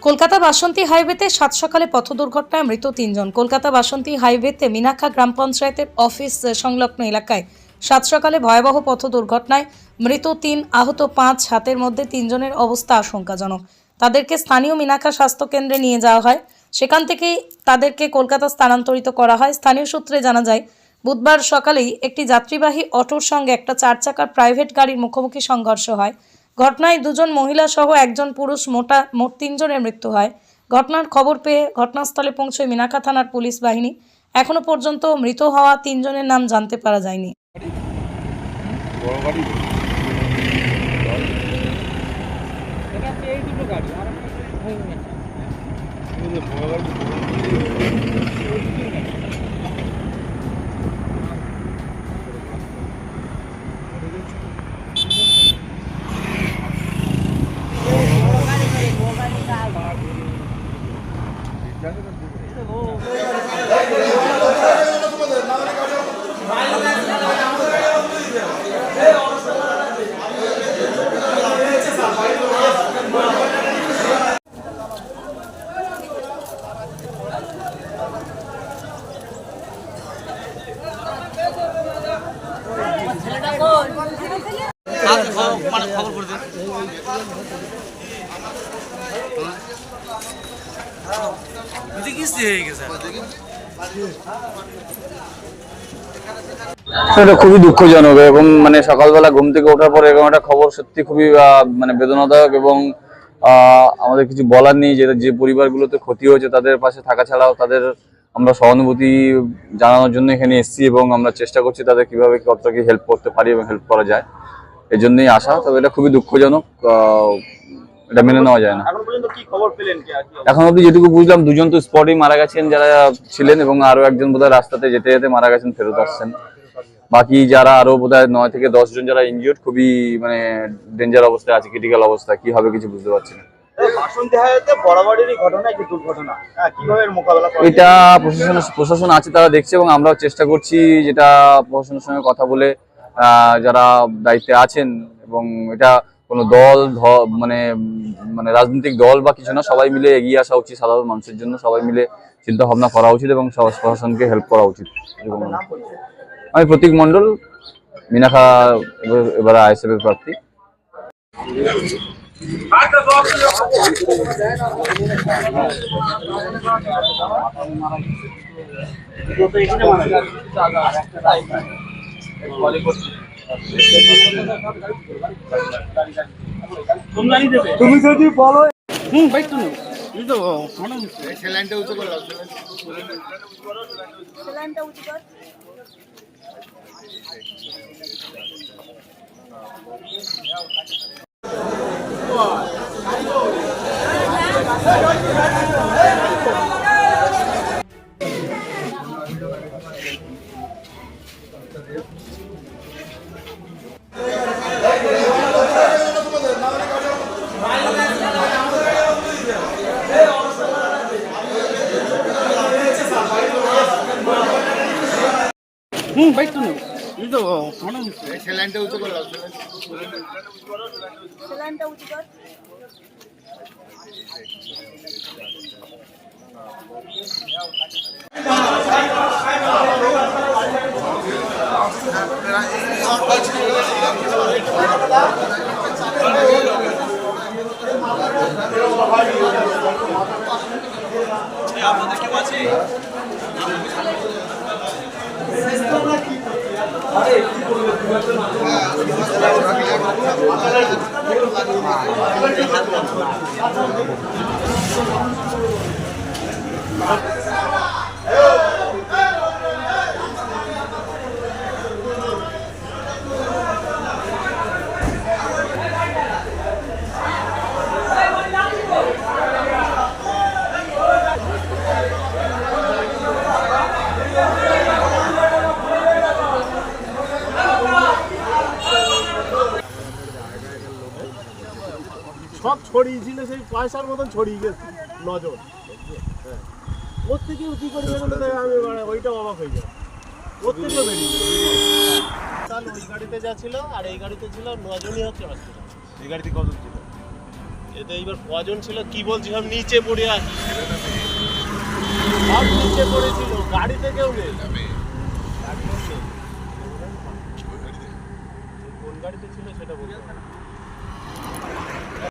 কলকাতা বাসন্তী হাইওয়েতে সাত সকালে পথ দুর্ঘটনায় মৃত তিনজন। কলকাতা বাসন্তী হাইওয়েতে মিনাখা গ্রাম পঞ্চায়েতের অফিস সংলগ্ন এলাকায় সাত সকালে ভয়াবহ পথ দুর্ঘটনায় মৃত তিন, আহত পাঁচ। হাতের মধ্যে তিনজনের অবস্থা আশঙ্কাজনক। তাদেরকে স্থানীয় মিনাখা স্বাস্থ্য কেন্দ্রে নিয়ে যাওয়া হয়। সেখান থেকেই তাদেরকে কলকাতা স্থানান্তরিত করা হয়। স্থানীয় সূত্রে জানা যায়, বুধবার সকালেই একটি যাত্রীবাহী অটোর সঙ্গে একটা চার চাকার প্রাইভেট গাড়ির মুখোমুখি সংঘর্ষ হয়। ঘটনায় দুজন মহিলা সহ একজন পুরুষ, মোট তিনজনের মৃত্যু হয়। ঘটনার খবর পেয়ে ঘটনাস্থলে পৌঁছয় মিনাখা থানার পুলিশ বাহিনী। এখনো পর্যন্ত মৃত হওয়া তিনজনের নাম জানতে পারা যায়নি। খবর করে দেন। এটা খুবই দুঃখজনক এবং সকালবেলা ঘুম থেকে ওঠার পর এরকম একটা খবর সত্যি খুবই বেদনাদায়ক এবং আমাদের কিছু বলার নেই। যে পরিবারগুলোতে ক্ষতি হয়েছে তাদের পাশে থাকা ছাড়াও তাদের আমরা সহানুভূতি জানানোর জন্য এখানে এসেছি এবং আমরা চেষ্টা করছি তাদের কিভাবে কতটা কি হেল্প করতে পারি এবং হেল্প করা যায়, এই জন্যই আসা। তবে এটা খুবই দুঃখজনক, এটা মেনে নেওয়া যায় না। এখন অব্দি যেটুকু বুঝলাম, দুজন তো স্পটেই মারা গেছেন যারা ছিলেন এবং আরো একজন বোধহয় রাস্তাতে যেতে যেতে মারা গেছেন, ফেরত আসছেন। বাকি যারা আরো বোধহয় 9 থেকে 10 জন যারা ইনজিওর্ড, খুবই ডেঞ্জার অবস্থায় আছে, ক্রিটিক্যাল অবস্থা। কি হবে কিছু বুঝতে পারছি না। এটা প্রশাসন আছে, তারা দেখছে এবং আমরাও চেষ্টা করছি যেটা প্রশাসনের সঙ্গে কথা বলে যারা দায়িত্বে আছেন, এবং এটা কোনো দল রাজনৈতিক দল বা কিছু না, সবাই মিলে এগিয়ে আসা উচিত। সাধারণ মানুষের জন্য সবাই মিলে চিন্তা ভাবনা করা উচিত এবং প্রশাসনকে হেল্প করা উচিত। আমি প্রতীক মণ্ডল, মিনাখা এবারে আইএসএফ এর প্রার্থী। তুমি যদি বলো ভাই তুমি তো সেলাইনটা উঁচু করে ভাই তুমি তো সেলাইনটা উঁচু করে আপনাদের কেউ আছে? সব ছড়িয়েছিল, সেই পয়সার মতন ছড়িয়ে গেছে নজর। ওর থেকেও কি করে বেরোলো, তাই আমি ওইটাও অবাক হয়ে যায়। ওর থেকেও বেরিয়ে ওই গাড়িতে যা ছিল আর এই গাড়িতে ছিল 9 জনই হচ্ছে। এই গাড়িতে কত ছিল? এতে এইবার কজন ছিল কি বলছি, সব নিচে পড়ে আছে, সব নিচে পড়েছিল, গাড়িতে কেউ নেই। কোন গাড়িতে ছিল সেটা বলতে পারবো না।